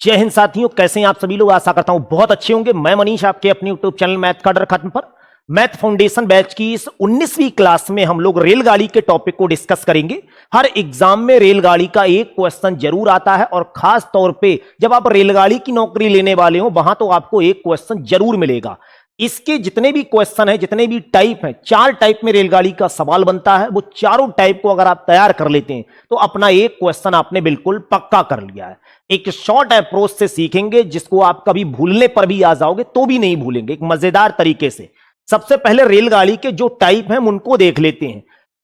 जय हिंद साथियों, कैसे हैं आप सभी लोग। आशा करता हूं बहुत अच्छे होंगे। मैं मनीष, आपके अपने यूट्यूब चैनल मैथ का डर खत्म पर मैथ फाउंडेशन बैच की इस 19वीं क्लास में हम लोग रेलगाड़ी के टॉपिक को डिस्कस करेंगे। हर एग्जाम में रेलगाड़ी का एक क्वेश्चन जरूर आता है और खास तौर पे जब आप रेलगाड़ी की नौकरी लेने वाले हो वहां तो आपको एक क्वेश्चन जरूर मिलेगा। इसके जितने भी क्वेश्चन है, जितने भी टाइप हैं, 4 टाइप में रेलगाड़ी का सवाल बनता है। वो चारों टाइप को अगर आप तैयार कर लेते हैं तो अपना एक क्वेश्चन आपने बिल्कुल पक्का कर लिया है। एक शॉर्ट अप्रोच से सीखेंगे जिसको आप कभी भूलने पर भी आ जाओगे तो भी नहीं भूलेंगे, एक मजेदार तरीके से। सबसे पहले रेलगाड़ी के जो टाइप हैं उनको देख लेते हैं।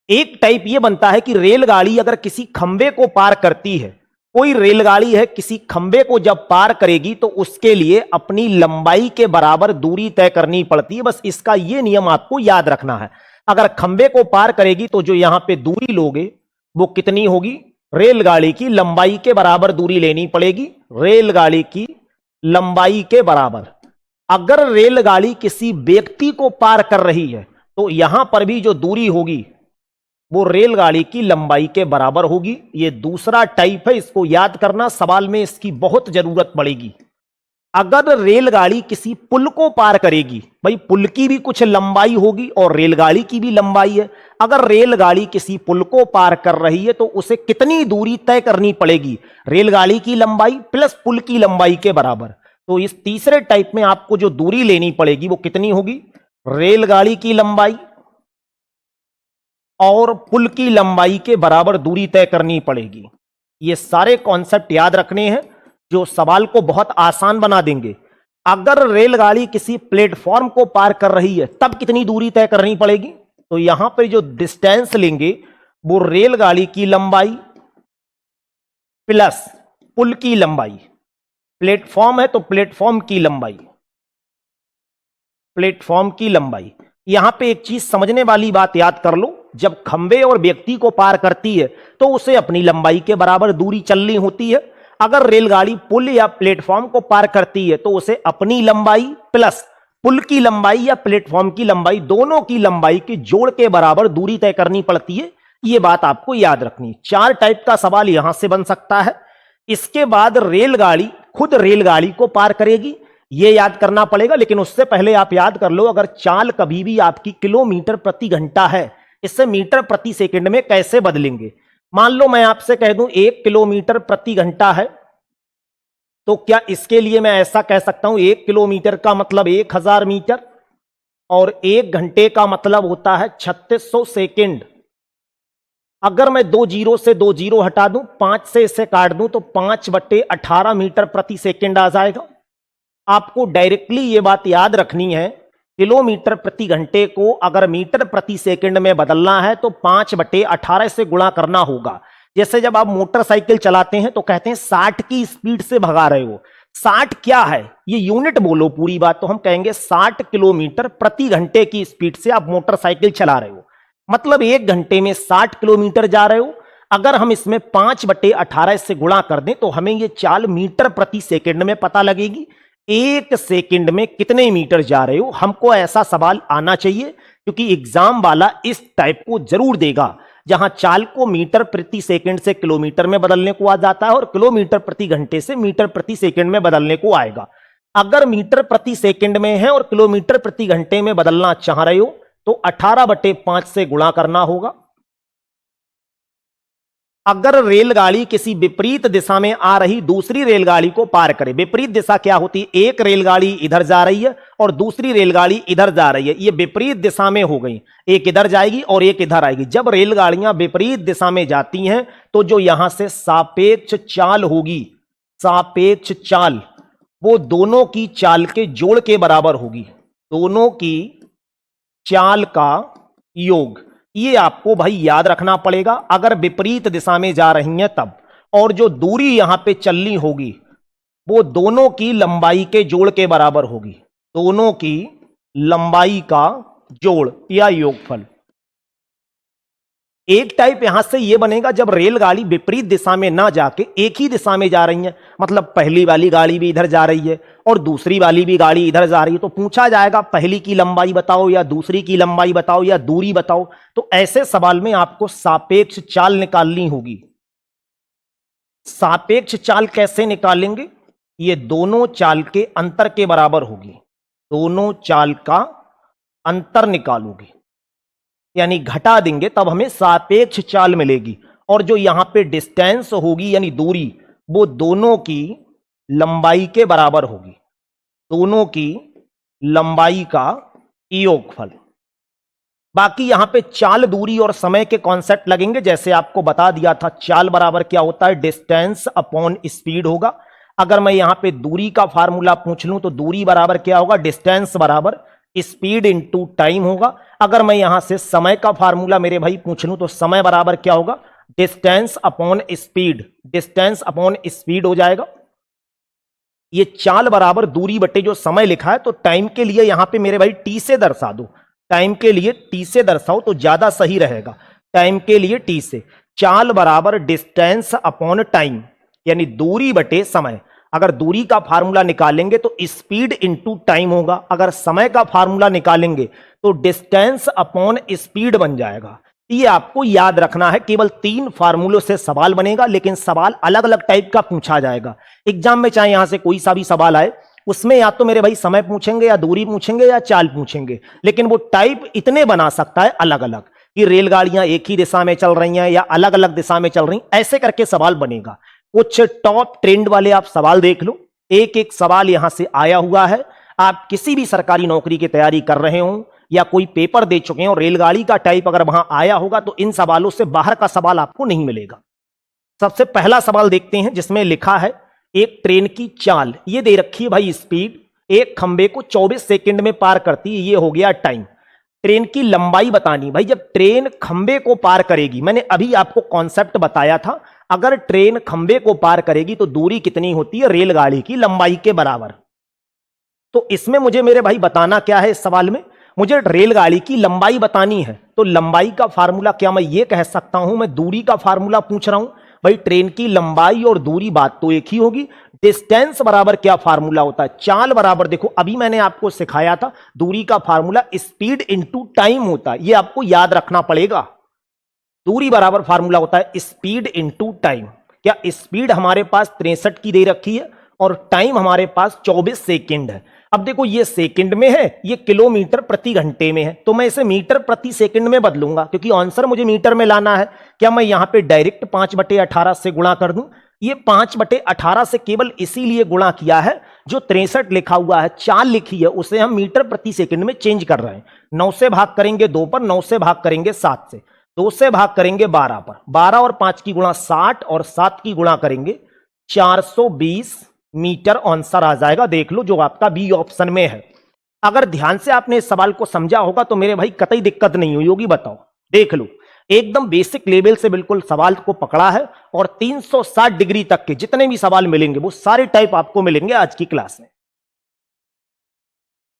एक टाइप यह बनता है कि रेलगाड़ी अगर किसी खंबे को पार करती है, कोई रेलगाड़ी है किसी खंबे को जब पार करेगी तो उसके लिए अपनी लंबाई के बराबर दूरी तय करनी पड़ती है। बस इसका यह नियम आपको याद रखना है। अगर खंबे को पार करेगी तो जो यहां पे दूरी लोगे वो कितनी होगी? रेलगाड़ी की लंबाई के बराबर दूरी लेनी पड़ेगी। रेलगाड़ी की लंबाई के बराबर। अगर रेलगाड़ी किसी व्यक्ति को पार कर रही है तो यहां पर भी जो दूरी होगी वो रेलगाड़ी की लंबाई के बराबर होगी। ये दूसरा टाइप है, इसको याद करना, सवाल में इसकी बहुत जरूरत पड़ेगी। अगर रेलगाड़ी किसी पुल को पार करेगी, भाई पुल की भी कुछ लंबाई होगी और रेलगाड़ी की भी लंबाई है। अगर रेलगाड़ी किसी पुल को पार कर रही है तो उसे कितनी दूरी तय करनी पड़ेगी? रेलगाड़ी की लंबाई प्लस पुल की लंबाई के बराबर। तो इस तीसरे टाइप में आपको जो दूरी लेनी पड़ेगी वो कितनी होगी? रेलगाड़ी की लंबाई और पुल की लंबाई के बराबर दूरी तय करनी पड़ेगी। ये सारे कॉन्सेप्ट याद रखने हैं जो सवाल को बहुत आसान बना देंगे। अगर रेलगाड़ी किसी प्लेटफॉर्म को पार कर रही है तब कितनी दूरी तय करनी पड़ेगी? तो यहां पर जो डिस्टेंस लेंगे वो रेलगाड़ी की लंबाई प्लस पुल की लंबाई। प्लेटफॉर्म है तो प्लेटफॉर्म की लंबाई, प्लेटफॉर्म की लंबाई। यहां पे एक चीज समझने वाली बात याद कर लो, जब खंबे और व्यक्ति को पार करती है तो उसे अपनी लंबाई के बराबर दूरी चलनी होती है। अगर रेलगाड़ी पुल या प्लेटफॉर्म को पार करती है तो उसे अपनी लंबाई प्लस पुल की लंबाई या प्लेटफॉर्म की लंबाई, दोनों की लंबाई के जोड़ के बराबर दूरी तय करनी पड़ती है। यह बात आपको याद रखनी। 4 टाइप का सवाल यहां से बन सकता है। इसके बाद रेलगाड़ी खुद रेलगाड़ी को पार करेगी, यह याद करना पड़ेगा। लेकिन उससे पहले आप याद कर लो, अगर चाल कभी भी आपकी किलोमीटर प्रति घंटा है, इससे मीटर प्रति सेकंड में कैसे बदलेंगे? मान लो मैं आपसे कह दूं 1 किलोमीटर प्रति घंटा है, तो क्या इसके लिए मैं ऐसा कह सकता हूं 1 किलोमीटर का मतलब 1000 मीटर और 1 घंटे का मतलब होता है 3600 सेकंड। अगर मैं 2 जीरो से 2 जीरो हटा दूं, 5 से इसे काट दूं तो 5/18 मीटर प्रति सेकंड आ जाएगा। आपको डायरेक्टली यह बात याद रखनी है, किलोमीटर प्रति घंटे को अगर मीटर प्रति सेकंड में बदलना है तो 5/18 से गुणा करना होगा। जैसे जब आप मोटरसाइकिल चलाते हैं तो कहते हैं 60 की स्पीड से भगा रहे हो। 60 क्या है? ये यूनिट बोलो पूरी बात, तो हम कहेंगे 60 किलोमीटर प्रति घंटे की स्पीड से आप मोटरसाइकिल चला रहे हो, मतलब 1 घंटे में 60 किलोमीटर जा रहे हो। अगर हम इसमें 5/18 से गुणा कर दें तो हमें ये चाल मीटर प्रति सेकंड में पता लगेगी। 1 सेकंड में कितने मीटर जा रहे हो? हमको ऐसा सवाल आना चाहिए, क्योंकि एग्जाम वाला इस टाइप को जरूर देगा जहां चाल को मीटर प्रति सेकंड से किलोमीटर में बदलने को आ जाता है और किलोमीटर प्रति घंटे से मीटर प्रति सेकंड में बदलने को आएगा। अगर मीटर प्रति सेकंड में है और किलोमीटर प्रति घंटे में बदलना चाह रहे हो तो 18/5 से गुणा करना होगा। अगर रेलगाड़ी किसी विपरीत दिशा में आ रही दूसरी रेलगाड़ी को पार करे, विपरीत दिशा क्या होती है? एक रेलगाड़ी इधर जा रही है और दूसरी रेलगाड़ी इधर जा रही है, ये विपरीत दिशा में हो गई। एक इधर जाएगी और एक इधर आएगी। जब रेलगाड़ियां विपरीत दिशा में जाती हैं तो जो यहां से सापेक्ष चाल होगी, सापेक्ष चाल, वो दोनों की चाल के जोड़ के बराबर होगी। दोनों की चाल का योग, ये आपको भाई याद रखना पड़ेगा। अगर विपरीत दिशा में जा रही हैं तब, और जो दूरी यहां पे चलनी होगी वो दोनों की लंबाई के जोड़ के बराबर होगी। दोनों की लंबाई का जोड़ या योगफल। एक टाइप यहां से यह बनेगा जब रेलगाड़ी विपरीत दिशा में ना जाके एक ही दिशा में जा रही है, मतलब पहली वाली गाड़ी भी इधर जा रही है और दूसरी वाली भी गाड़ी इधर जा रही है, तो पूछा जाएगा पहली की लंबाई बताओ या दूसरी की लंबाई बताओ या दूरी बताओ। तो ऐसे सवाल में आपको सापेक्ष चाल निकालनी होगी। सापेक्ष चाल कैसे निकालेंगे? ये दोनों चाल के अंतर के बराबर होगी। दोनों चाल का अंतर निकालोगे यानी घटा देंगे तब हमें सापेक्ष चाल मिलेगी। और जो यहां पे डिस्टेंस होगी यानी दूरी, वो दोनों की लंबाई के बराबर होगी। दोनों की लंबाई का योगफल। बाकी यहां पे चाल, दूरी और समय के कॉन्सेप्ट लगेंगे। जैसे आपको बता दिया था, चाल बराबर क्या होता है, डिस्टेंस अपॉन स्पीड होगा। अगर मैं यहां पे दूरी का फार्मूला पूछ लूं तो दूरी बराबर क्या होगा, डिस्टेंस बराबर स्पीड इनटू टाइम होगा। अगर मैं यहां से समय का फार्मूला मेरे भाई पूछ लूं तो समय बराबर क्या होगा, distance upon speed. Distance upon speed हो जाएगा। ये चाल बराबर दूरी बटे जो समय लिखा है, तो टाइम के लिए यहां पे मेरे भाई टी से दर्शा दो। टाइम के लिए टी से दर्शाओ तो ज्यादा सही रहेगा। टाइम के लिए टी से। चाल बराबर डिस्टेंस अपॉन टाइम यानी दूरी बटे समय। अगर दूरी का फार्मूला निकालेंगे तो स्पीड इनटू टाइम होगा। अगर समय का फार्मूला निकालेंगे तो डिस्टेंस अपॉन स्पीड बन जाएगा। ये आपको याद रखना है। केवल 3 फार्मूलों से सवाल बनेगा, लेकिन सवाल अलग अलग टाइप का पूछा जाएगा एग्जाम में। चाहे यहां से कोई सा भी सवाल आए, उसमें या तो मेरे भाई समय पूछेंगे या दूरी पूछेंगे या चाल पूछेंगे, लेकिन वो टाइप इतने बना सकता है अलग अलग कि रेलगाड़ियां एक ही दिशा में चल रही हैं या अलग अलग दिशा में चल रही, ऐसे करके सवाल बनेगा। कुछ टॉप ट्रेंड वाले आप सवाल देख लो। एक एक सवाल यहां से आया हुआ है। आप किसी भी सरकारी नौकरी की तैयारी कर रहे हो या कोई पेपर दे चुके हो, रेलगाड़ी का टाइप अगर वहां आया होगा तो इन सवालों से बाहर का सवाल आपको नहीं मिलेगा। सबसे पहला सवाल देखते हैं, जिसमें लिखा है एक ट्रेन की चाल। ये दे रखी है भाई स्पीड, एक खंबे को 24 सेकंड में पार करती है, ये हो गया टाइम। ट्रेन की लंबाई बतानी। भाई जब ट्रेन खंबे को पार करेगी, मैंने अभी आपको कॉन्सेप्ट बताया था, अगर ट्रेन खंबे को पार करेगी तो दूरी कितनी होती है, रेलगाड़ी की लंबाई के बराबर। तो इसमें मुझे मेरे भाई बताना क्या है, इस सवाल में मुझे रेलगाड़ी की लंबाई बतानी है। तो लंबाई का फार्मूला क्या मैं ये कह सकता हूं, मैं दूरी का फार्मूला पूछ रहा हूं। भाई ट्रेन की लंबाई और दूरी बात तो एक ही होगी। डिस्टेंस बराबर क्या फार्मूला होता है, चाल बराबर, देखो अभी मैंने आपको सिखाया था, दूरी का फार्मूला स्पीड इनटू टाइम होता है, ये आपको याद रखना पड़ेगा। दूरी बराबर फार्मूला होता है स्पीड इनटू टाइम। क्या स्पीड हमारे पास 63 की दे रखी है और टाइम हमारे पास 24 सेकंड है। अब देखो ये सेकंड में है, ये किलोमीटर प्रति घंटे में है, तो मैं इसे मीटर प्रति सेकंड में बदलूंगा क्योंकि आंसर मुझे मीटर में लाना है। क्या मैं यहां पे डायरेक्ट 5/18 से गुणा कर दूं, ये 5/18 से केवल इसीलिए गुणा किया है, जो 63 लिखा हुआ है, चाल लिखी है, उसे हम मीटर प्रति सेकंड में चेंज कर रहे हैं। 9 से भाग करेंगे 2 पर, 9 से भाग करेंगे 7 से, 2 से भाग करेंगे 12 पर, 12 और 5 की गुणा 60 और 7 की गुणा करेंगे 420 मीटर आंसर आ जाएगा। देख लो जो आपका बी ऑप्शन में है। अगर ध्यान से आपने इस सवाल को समझा होगा तो मेरे भाई कतई दिक्कत नहीं हुई होगी। बताओ, देख लो, एकदम बेसिक लेवल से बिल्कुल सवाल को पकड़ा है और 360 डिग्री तक के जितने भी सवाल मिलेंगे वो सारे टाइप आपको मिलेंगे आज की क्लास में।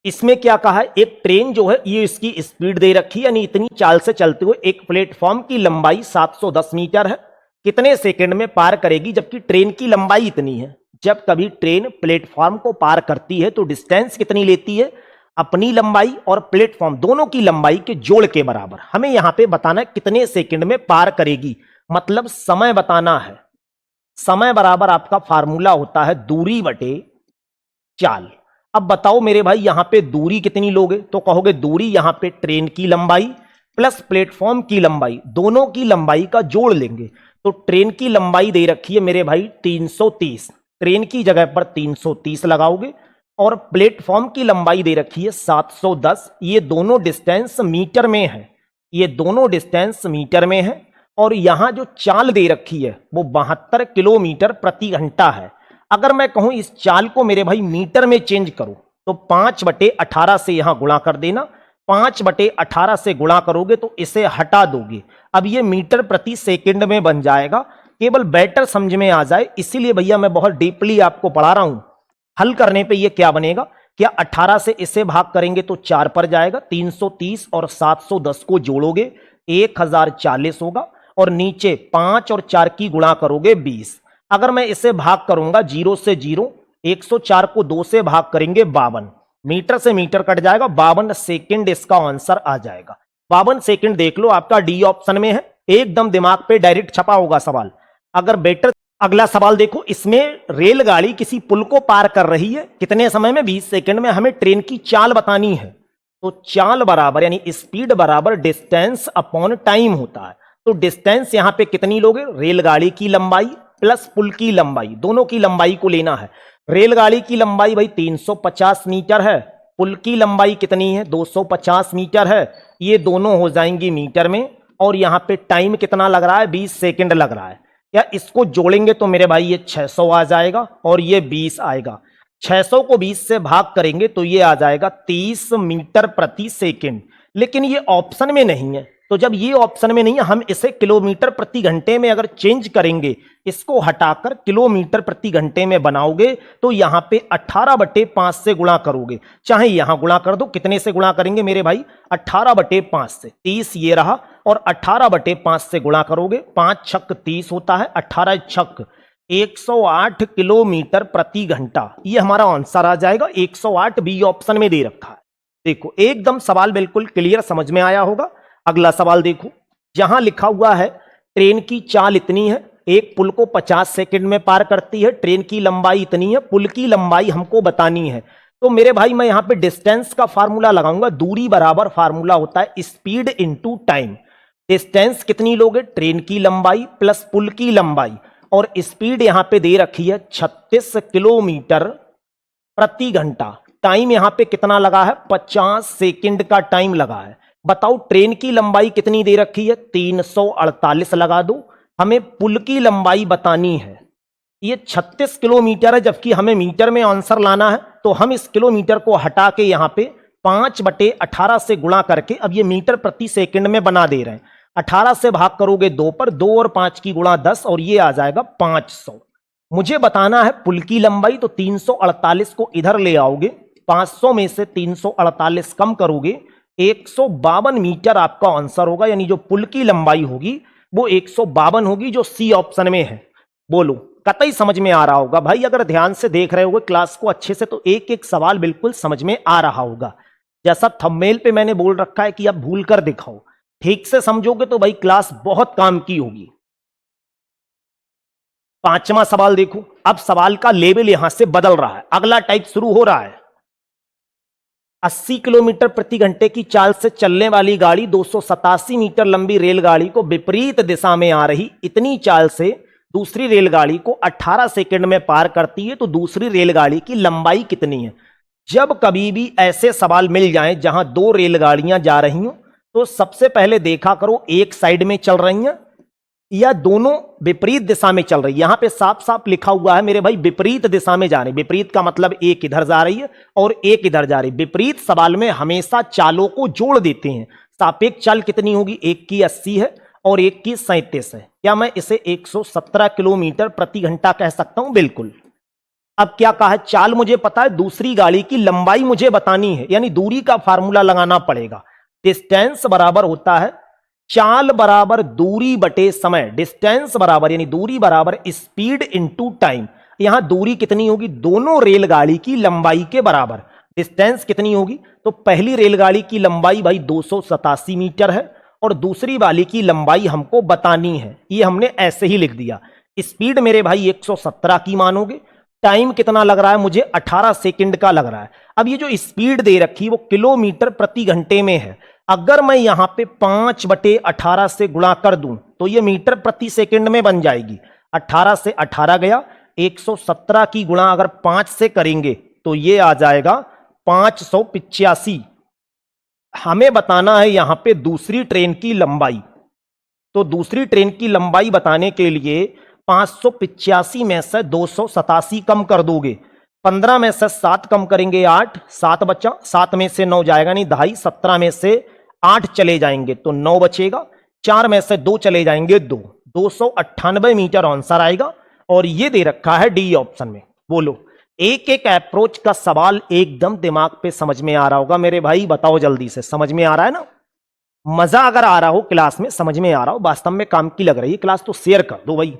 इसमें क्या कहा है, एक ट्रेन जो है ये इसकी स्पीड दे रखी है, यानी इतनी चाल से चलते हुए एक प्लेटफॉर्म की लंबाई 710 मीटर है, कितने सेकंड में पार करेगी, जबकि ट्रेन की लंबाई इतनी है। जब कभी ट्रेन प्लेटफॉर्म को पार करती है तो डिस्टेंस कितनी लेती है, अपनी लंबाई और प्लेटफॉर्म दोनों की लंबाई के जोड़ के बराबर। हमें यहां पे बताना है कितने सेकंड में पार करेगी, मतलब समय बताना है। समय बराबर आपका फार्मूला होता है दूरी बटे चाल। अब बताओ मेरे भाई यहां पे दूरी कितनी लोगे, तो कहोगे दूरी यहां पे ट्रेन की लंबाई प्लस प्लेटफॉर्म की लंबाई, दोनों की लंबाई का जोड़ लेंगे। तो ट्रेन की लंबाई दे रखी है मेरे भाई 330, ट्रेन की जगह पर 330 लगाओगे, और प्लेटफॉर्म की लंबाई दे रखी है 710। ये दोनों डिस्टेंस मीटर में है, ये दोनों डिस्टेंस मीटर में है, और यहां जो चाल दे रखी है वो 72 किलोमीटर प्रति घंटा है। अगर मैं कहूं इस चाल को मेरे भाई मीटर में चेंज करो तो 5/18 से यहां गुणा कर देना, 5/18 से गुणा करोगे तो इसे हटा दोगे, अब ये मीटर प्रति सेकंड में बन जाएगा। केवल बेटर समझ में आ जाए इसीलिए भैया मैं बहुत डीपली आपको पढ़ा रहा हूं। हल करने पे ये क्या बनेगा, क्या 18 से इसे भाग करेंगे तो 4 पर जाएगा, 330 और 710 को जोड़ोगे 1040 होगा, और नीचे 5 और 4 की गुणा करोगे 20। अगर मैं इसे भाग करूंगा 0 से 0, 104 को 2 से भाग करेंगे 52, मीटर से मीटर कट जाएगा, 52 सेकंड इसका आंसर आ जाएगा। 52 सेकंड देख लो आपका डी ऑप्शन में है, एकदम दिमाग पे डायरेक्ट छपा होगा सवाल। अगर बेटर अगला सवाल देखो, इसमें रेलगाड़ी किसी पुल को पार कर रही है कितने समय में? 20 सेकंड में। हमें ट्रेन की चाल बतानी है, तो चाल बराबर यानी स्पीड बराबर डिस्टेंस अपॉन टाइम होता है। तो डिस्टेंस यहां पे कितनी लोगे? रेलगाड़ी की लंबाई प्लस पुल की लंबाई, दोनों की लंबाई को लेना है। रेलगाड़ी की लंबाई भाई 350 मीटर है, पुल की लंबाई कितनी है? 250 मीटर है। ये दोनों हो जाएंगी मीटर में, और यहां पे टाइम कितना लग रहा है? 20 सेकंड लग रहा है। या इसको जोड़ेंगे तो मेरे भाई ये 600 आ जाएगा और ये 20 आएगा। 600 को 20 से भाग करेंगे तो ये आ जाएगा 30 मीटर प्रति सेकंड। लेकिन ये ऑप्शन में नहीं है, तो जब ये ऑप्शन में नहीं है, हम इसे किलोमीटर प्रति घंटे में अगर चेंज करेंगे, इसको हटाकर किलोमीटर प्रति घंटे में बनाओगे, तो यहां पे 18/5 से गुणा करोगे। चाहे यहां गुणा कर दो, कितने से गुणा करेंगे मेरे भाई? 18/5 से। 30 ये रहा और 18/5 से गुणा करोगे, 5 छक 30 होता है, 18 छक 108 किलोमीटर प्रति घंटा। ये हमारा आंसर आ जाएगा। 108 बी ऑप्शन में दे रखा है। देखो एकदम सवाल बिल्कुल क्लियर समझ में आया होगा। अगला सवाल देखो, जहां लिखा हुआ है ट्रेन की चाल इतनी है, एक पुल को 50 सेकंड में पार करती है, ट्रेन की लंबाई इतनी है, पुल की लंबाई हमको बतानी है। तो मेरे भाई मैं यहां पे डिस्टेंस का फार्मूला लगाऊंगा। दूरी बराबर फार्मूला होता है स्पीड इनटू टाइम। डिस्टेंस कितनी लोगे? ट्रेन की लंबाई प्लस पुल की लंबाई, और स्पीड यहां पे दे रखी है 36 किलोमीटर प्रति घंटा। टाइम यहां पे कितना लगा है? 50 सेकंड का टाइम लगा है। बताओ ट्रेन की लंबाई कितनी दे रखी है? 348 लगा दो। हमें पुल की लंबाई बतानी है, ये 36 किलोमीटर है, जबकि हमें मीटर में आंसर लाना है। तो हम इस किलोमीटर को हटा के यहां पे 5/18 से गुणा करके अब ये मीटर प्रति सेकंड में बना दे रहे हैं। 18 से भाग करोगे 2 पर, 2 और 5 की गुणा 10, और ये आ जाएगा 500। मुझे बताना है पुल की लंबाई, तो 348 को इधर ले आओगे, 500 में से 348 कम करोगे, 152 मीटर आपका आंसर होगा। यानी जो पुल की लंबाई होगी वो 152 होगी, जो सी ऑप्शन में है। बोलो कतई समझ में आ रहा होगा भाई। अगर ध्यान से देख रहे होगे क्लास को अच्छे से, तो एक एक सवाल बिल्कुल समझ में आ रहा होगा। जैसा थंबनेल पे मैंने बोल रखा है कि अब भूल कर दिखाओ, ठीक से समझोगे तो भाई क्लास बहुत काम की होगी। 5वां सवाल देखो, अब सवाल का लेवल यहां से बदल रहा है, अगला टाइप शुरू हो रहा है। 80 किलोमीटर प्रति घंटे की चाल से चलने वाली गाड़ी 287 मीटर लंबी रेलगाड़ी को विपरीत दिशा में आ रही इतनी चाल से दूसरी रेलगाड़ी को 18 सेकंड में पार करती है, तो दूसरी रेलगाड़ी की लंबाई कितनी है? जब कभी भी ऐसे सवाल मिल जाएं जहां दो रेलगाड़ियां जा रही हो, तो सबसे पहले देखा करो एक साइड में चल रही हैं या दोनों विपरीत दिशा में चल रही है। यहां पे साफ साफ लिखा हुआ है मेरे भाई विपरीत दिशा में जा रही। विपरीत का मतलब एक इधर जा रही है और एक इधर जा रही। विपरीत सवाल में हमेशा चालों को जोड़ देते हैं। सापेक्ष चाल कितनी होगी? एक की 80 है और एक की 37 है। क्या मैं इसे 117 किलोमीटर प्रति घंटा कह सकता हूं? बिल्कुल। अब क्या कहा है? चाल मुझे पता है, दूसरी गाड़ी की लंबाई मुझे बतानी है, यानी दूरी का फार्मूला लगाना पड़ेगा। डिस्टेंस बराबर होता है चाल बराबर दूरी बटे समय। डिस्टेंस बराबर यानी दूरी बराबर स्पीड इनटू टाइम। यहां दूरी कितनी होगी? दोनों रेलगाड़ी की लंबाई के बराबर। डिस्टेंस कितनी होगी? तो पहली रेलगाड़ी की लंबाई भाई 287 मीटर है और दूसरी वाली की लंबाई हमको बतानी है। ये हमने ऐसे ही लिख दिया। स्पीड मेरे भाई 117 की मानोगे। टाइम कितना लग रहा है मुझे? 18 सेकंड का लग रहा है। अब ये जो स्पीड दे रखी वो किलोमीटर प्रति घंटे में है। अगर मैं यहां पे 5/18 से गुणा कर दूं तो ये मीटर प्रति सेकंड में बन जाएगी। 18 से 18 गया, 117 की गुणा अगर 5 से करेंगे तो ये आ जाएगा 585। हमें बताना है यहां पे दूसरी ट्रेन की लंबाई। तो दूसरी ट्रेन की लंबाई बताने के लिए 585 में से 287 कम कर दोगे, 15 में से 7 कम करेंगे 8, 7 बचा, 7 में से 9 जाएगा नहीं 2.5, 17 में से 8 चले जाएंगे तो 9 बचेगा, 4 में से 2 चले जाएंगे 2, 298 मीटर आंसर आएगा। और ये दे रखा है डी ऑप्शन में। बोलो एक एक अप्रोच का सवाल एकदम दिमाग पे समझ में आ रहा होगा मेरे भाई, बताओ जल्दी से। समझ में आ रहा है ना? मजा अगर आ रहा हो क्लास में, समझ में आ रहा हो, वास्तव में काम की लग रही है क्लास, तो शेयर कर दो भाई।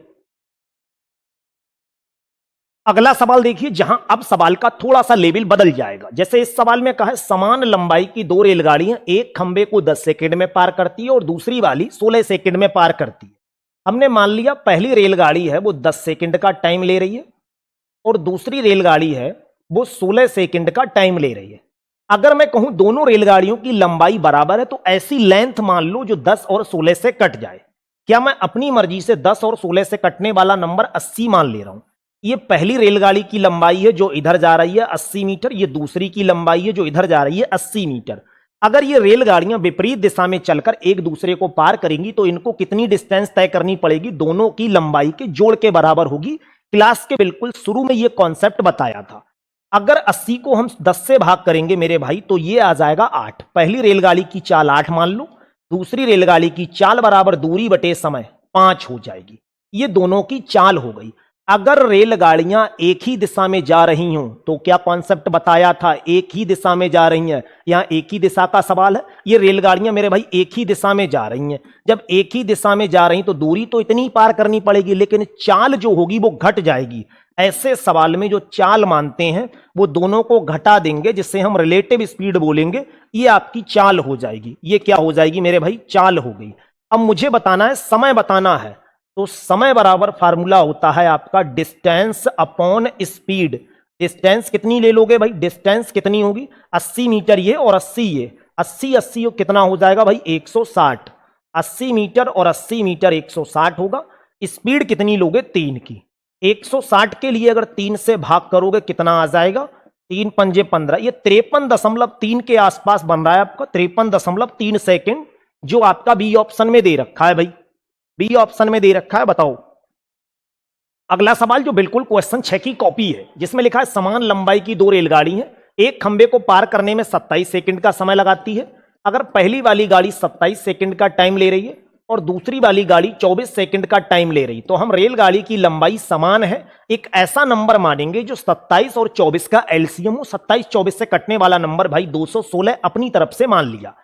अगला सवाल देखिए, जहां अब सवाल का थोड़ा सा लेवल बदल जाएगा। जैसे इस सवाल में कहा है समान लंबाई की दो रेलगाड़ियां एक खंबे को 10 सेकंड में पार करती है और दूसरी वाली 16 सेकंड में पार करती है। हमने मान लिया पहली रेलगाड़ी है वो 10 सेकंड का टाइम ले रही है और दूसरी रेलगाड़ी है वो 16 सेकंड का टाइम ले रही है। अगर मैं कहूं दोनों रेलगाड़ियों की लंबाई बराबर है तो ऐसी लेंथ मान लो जो 10 और 16 से कट जाए। क्या मैं अपनी मर्जी से 10 और 16 से कटने वाला नंबर 80 मान ले रहा हूं? ये पहली रेलगाड़ी की लंबाई है जो इधर जा रही है 80 मीटर, ये दूसरी की लंबाई है जो इधर जा रही है 80 मीटर। अगर ये रेलगाड़ियां विपरीत दिशा में चलकर एक दूसरे को पार करेंगी तो इनको कितनी डिस्टेंस तय करनी पड़ेगी? दोनों की लंबाई के जोड़ के बराबर होगी। क्लास के बिल्कुल शुरू में ये कॉन्सेप्ट बताया था। अगर 80 को हम 10 से भाग करेंगे मेरे भाई तो ये आ जाएगा 8। पहली रेलगाड़ी की चाल 8 मान लो, दूसरी रेलगाड़ी की चाल बराबर दूरी बटे समय 5 हो जाएगी। ये दोनों की चाल हो गई। अगर रेलगाड़ियां एक ही दिशा में जा रही हों तो क्या कॉन्सेप्ट बताया था? एक ही दिशा में जा रही हैं। यहां एक ही दिशा का सवाल है। ये रेलगाड़ियां मेरे भाई एक ही दिशा में जा रही हैं। जब एक ही दिशा में जा रही तो दूरी तो इतनी पार करनी पड़ेगी, लेकिन चाल जो होगी वो घट जाएगी। ऐसे सवाल में जो चाल मानते हैं वो दोनों को घटा देंगे, जिससे हम रिलेटिव स्पीड बोलेंगे। ये आपकी चाल हो जाएगी। ये क्या हो जाएगी मेरे भाई? चाल हो गई। अब मुझे बताना है, समय बताना है। तो समय बराबर फार्मूला होता है आपका डिस्टेंस अपॉन स्पीड। डिस्टेंस कितनी ले लोगे भाई? डिस्टेंस कितनी होगी? 80 मीटर ये और 80 ये। 80 80 कितना हो जाएगा भाई? 160। 80 मीटर और 80 मीटर 160 होगा। स्पीड कितनी लोगे? 3 की। 160 के लिए अगर 3 से भाग करोगे कितना आ जाएगा? 3 पंजे 15। ये 53.3 के आसपास बन रहा है आपका। 53.3 सेकेंड, जो आपका बी ऑप्शन में दे रखा है भाई। बी ऑप्शन में दे रखा है। बताओ अगला सवाल जो बिल्कुल क्वेश्चन 6 की कॉपी है, जिसमें लिखा है समान लंबाई की दो रेलगाड़ी हैं, एक खंबे को पार करने में 27 सेकंड का समय लगाती है। अगर पहली वाली गाड़ी 27 सेकंड का टाइम ले रही है और दूसरी वाली गाड़ी 24 सेकंड का टाइम ले रही, तो हम रेलगाड़ी की लंबाई समान है। एक ऐसा नंबर मानेंगे जो 27 और 24 का एलसीएम हो। 27 24 से कटने वाला नंबर भाई 216 अपनी तरफ से मान लिया।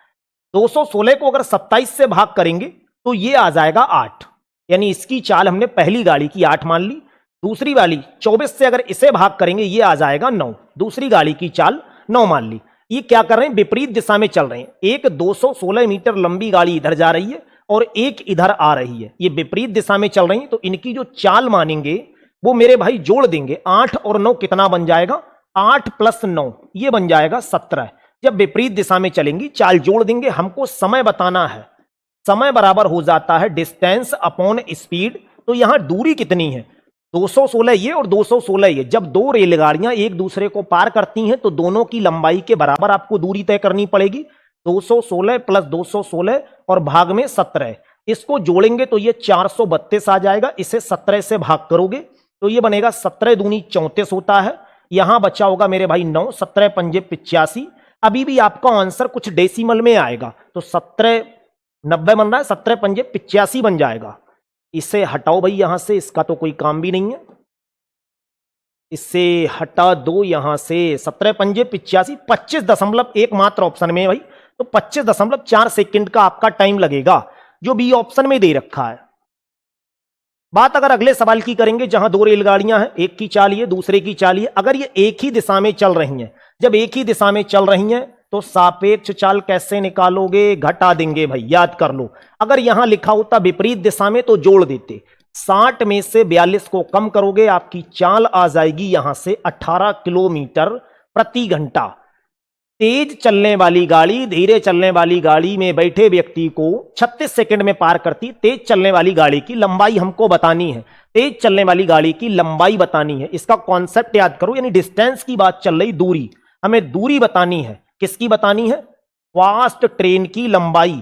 216 को अगर 27 से भाग करेंगे तो ये आ जाएगा 8। यानी इसकी चाल हमने पहली गाड़ी की 8 मान ली। दूसरी वाली 24 से अगर इसे भाग करेंगे ये आ जाएगा 9। दूसरी गाड़ी की चाल 9 मान ली। ये क्या कर रहे हैं? विपरीत दिशा में चल रहे हैं। एक 216 मीटर लंबी गाड़ी इधर जा रही है और एक इधर आ रही है। ये विपरीत दिशा में चल रही है, तो इनकी जो चाल मानेंगे वो मेरे भाई जोड़ देंगे। 8 और 9 कितना बन जाएगा? 8 + 9 ये बन जाएगा 17। जब विपरीत दिशा में चलेंगी चाल जोड़ देंगे। हमको समय बताना है। समय बराबर हो जाता है डिस्टेंस अपॉन स्पीड। तो यहां दूरी कितनी है? 216 ये और 216 ये। जब दो रेलगाड़ियां एक दूसरे को पार करती हैं तो दोनों की लंबाई के बराबर आपको दूरी तय करनी पड़ेगी। 216 + 216 और भाग में 17। इसको जोड़ेंगे तो ये 432 आ जाएगा। इसे 17 से भाग करोगे तो ये बनेगा 17 दूनी 34 होता है। यहां बचा होगा मेरे भाई 9। 17 पंजे 85। अभी भी आपका आंसर कुछ डेसिमल में आएगा, तो 1790 बन रहा है। 17 पंजे 85 बन जाएगा। इसे हटाओ भाई यहां से, इसका तो कोई काम भी नहीं है। इसे हटा दो यहां से। 17 पंजे 85, 25.1 मात्र ऑप्शन में है भाई। तो 25.4 सेकंड का आपका टाइम लगेगा, जो बी ऑप्शन में दे रखा है। बात अगर अगले सवाल की करेंगे, जहां दो रेलगाड़ियां हैं, एक की चाल ये, दूसरे की चाल ये। अगर ये एक ही दिशा में चल रही हैं, जब एक ही दिशा में चल रही हैं तो सापेक्ष चाल कैसे निकालोगे? घटा देंगे भाई, याद कर लो। अगर यहां लिखा होता विपरीत दिशा में तो जोड़ देते। 60 में से 42 को कम करोगे, आपकी चाल आ जाएगी यहां से 18 किलोमीटर प्रति घंटा। तेज चलने वाली गाड़ी धीरे चलने वाली गाड़ी में बैठे व्यक्ति को 36 सेकंड में पार करती। तेज चलने वाली गाड़ी की लंबाई हमको बतानी है। तेज चलने वाली गाड़ी की लंबाई बतानी है। इसका कॉन्सेप्ट याद करो। यानी डिस्टेंस की बात चल रही, दूरी, हमें दूरी बतानी है। किसकी बतानी है? फास्ट ट्रेन की लंबाई,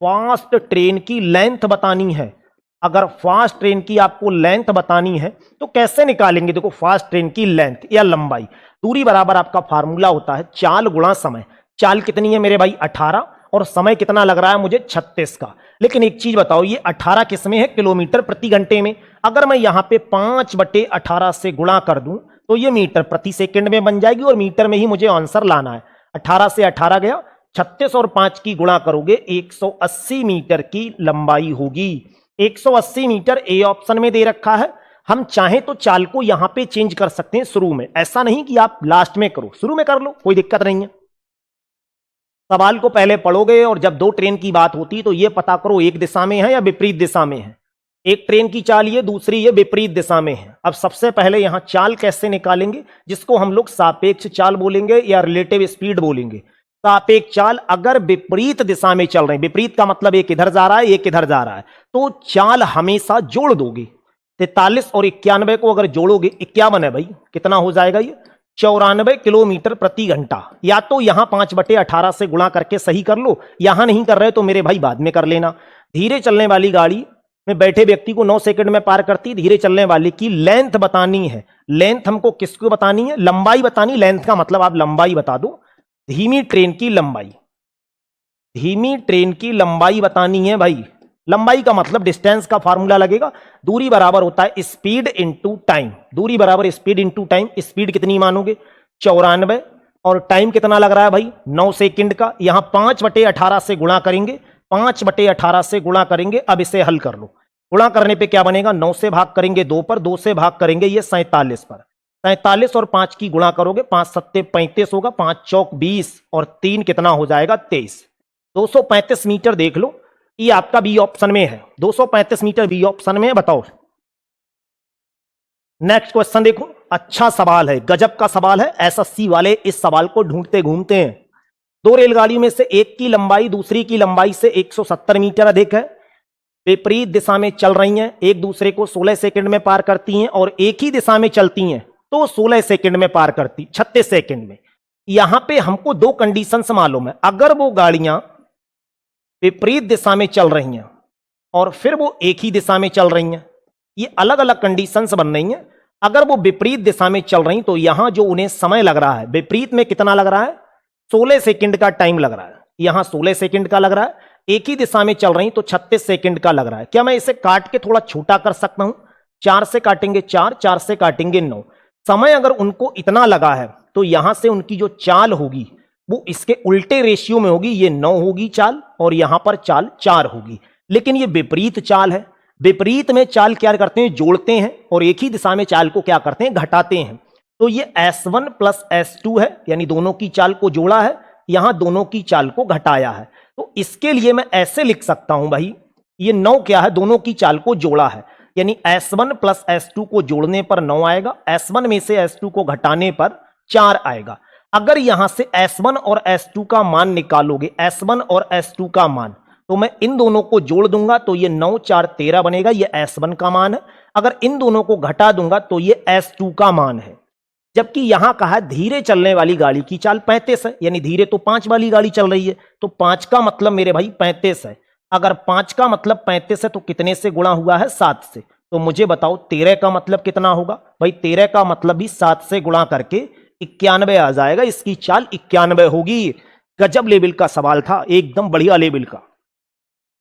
फास्ट ट्रेन की लेंथ बतानी है। अगर फास्ट ट्रेन की आपको लेंथ बतानी है तो कैसे निकालेंगे? देखो, फास्ट ट्रेन की लेंथ या लंबाई, दूरी बराबर आपका फार्मूला होता है चाल गुणा समय। चाल कितनी है मेरे भाई? 18, और समय कितना लग रहा है मुझे? 36 का। लेकिन एक चीज बताओ, ये 18 किस में है? किलोमीटर प्रति घंटे में। अगर मैं यहां पे 5/18 से गुणा कर दूं तो ये मीटर प्रति सेकंड में बन जाएगी, और मीटर में ही मुझे आंसर लाना है। 18 से 18 गया, 36 और 5 की गुणा करोगे 180 मीटर की लंबाई होगी। 180 मीटर ए ऑप्शन में दे रखा है। हम चाहें तो चाल को यहां पे चेंज कर सकते हैं शुरू में। ऐसा नहीं कि आप लास्ट में करो, शुरू में कर लो, कोई दिक्कत नहीं है। सवाल को पहले पढ़ोगे और जब दो ट्रेन की बात होती तो यह पता करो एक दिशा में है या विपरीत दिशा में है। एक ट्रेन की चाल ये, दूसरी ये विपरीत दिशा में है। अब सबसे पहले यहां चाल कैसे निकालेंगे, जिसको हम लोग सापेक्ष चाल बोलेंगे या रिलेटिव स्पीड बोलेंगे। सापेक्ष चाल अगर विपरीत दिशा में चल रहे हैं, विपरीत का मतलब एक इधर जा रहा है एक इधर जा रहा है, तो चाल हमेशा जोड़ दोगे। 43 और 91 को अगर जोड़ोगे, 51 है भाई, कितना हो जाएगा ये 94 किलोमीटर प्रति घंटा। या तो यहां 5/18 से गुणा करके सही कर लो, यहां नहीं कर रहे तो मेरे भाई बाद में कर लेना। धीरे चलने वाली गाड़ी में बैठे व्यक्ति को 9 सेकंड में पार करती, धीरे चलने वाले की लेंथ बतानी है। लेंथ हमको किसको बतानी है, लंबाई बतानी। लेंथ का मतलब आप लंबाई बता दो। धीमी ट्रेन की लंबाई, धीमी ट्रेन की लंबाई बतानी है भाई। लंबाई का मतलब डिस्टेंस का फार्मूला लगेगा, दूरी बराबर होता है स्पीड इंटू टाइम। दूरी बराबर स्पीड इंटू टाइम। स्पीड कितनी मानोगे 94 और टाइम कितना लग रहा है भाई 9 सेकंड का। यहां 5/18 से गुणा करेंगे, 5/18 से गुणा करेंगे। अब इसे हल कर लो, गुणा करने पे क्या बनेगा, 9 से भाग करेंगे 2 पर, 2 से भाग करेंगे ये 47 पर। 47 और 5 की गुणा करोगे, 5 7 35 होगा, 5 चौक 20 और 3 कितना हो जाएगा 23। 235 मीटर देख लो, ये आपका बी ऑप्शन में है। 235 मीटर बी ऑप्शन में है, बताओ। नेक्स्ट क्वेश्चन देखो, अच्छा सवाल है, गजब का सवाल है। एसएससी वाले इस सवाल को ढूंढते घूमते हैं। दो रेलगाड़ियों में से एक की लंबाई दूसरी की लंबाई से 170 मीटर अधिक है, विपरीत दिशा में चल रही हैं, एक दूसरे को 16 सेकंड में पार करती हैं, और एक ही दिशा में चलती हैं तो 16 सेकंड में पार करती, 36 सेकंड में। यहां पे हमको दो कंडीशंस मालूम है। अगर वो गाड़ियां विपरीत दिशा में चल रही हैं और फिर वो एक ही दिशा में चल रही हैं, ये अलग अलग कंडीशंस बन रही हैं। अगर वो विपरीत दिशा में चल रही तो यहां जो उन्हें समय लग रहा है, विपरीत में कितना लग रहा है 16 सेकंड का टाइम लग रहा है, यहां 16 सेकंड का लग रहा है। एक ही दिशा में चल रही तो 36 सेकंड का लग रहा है। क्या मैं इसे काट के थोड़ा छोटा कर सकता हूं, 4 से काटेंगे 4, 4 से काटेंगे 9। समय अगर उनको इतना लगा है तो यहां से उनकी जो चाल होगी वो इसके उल्टे रेशियो में होगी, ये 9 होगी चाल और यहां पर चाल 4 होगी। लेकिन ये विपरीत चाल है, विपरीत में चाल क्या करते हैं, जोड़ते हैं, और एक ही दिशा में चाल को क्या करते हैं, घटाते हैं। तो ये S1 प्लस S2 है, यानी दोनों की चाल को जोड़ा है, यहां दोनों की चाल को घटाया है। तो इसके लिए मैं ऐसे लिख सकता हूं भाई, ये 9 क्या है, दोनों की चाल को जोड़ा है, यानी S1 प्लस S2 को जोड़ने पर 9 आएगा, S1 में से S2 को घटाने पर 4 आएगा। अगर यहां से S1 और S2 का मान निकालोगे, S1 और S2 का मान, तो मैं इन दोनों को जोड़ दूंगा तो ये 9 4 13 बनेगा, ये S1 का मान है। अगर इन दोनों को घटा दूंगा तो ये S2 का मान है। जबकि यहां कहा धीरे चलने वाली गाड़ी की चाल 35 है, यानी धीरे तो 5 वाली गाड़ी चल रही है, तो 5 का मतलब मेरे भाई 35 है। अगर 5 का मतलब 35 है तो कितने से गुणा हुआ है, 7 से। तो मुझे बताओ 13 का मतलब कितना होगा भाई, 13 का मतलब भी 7 से गुणा करके 91 आ जाएगा। इसकी चाल 91 होगी। गजब लेवल का सवाल था, एकदम बढ़िया लेवल का।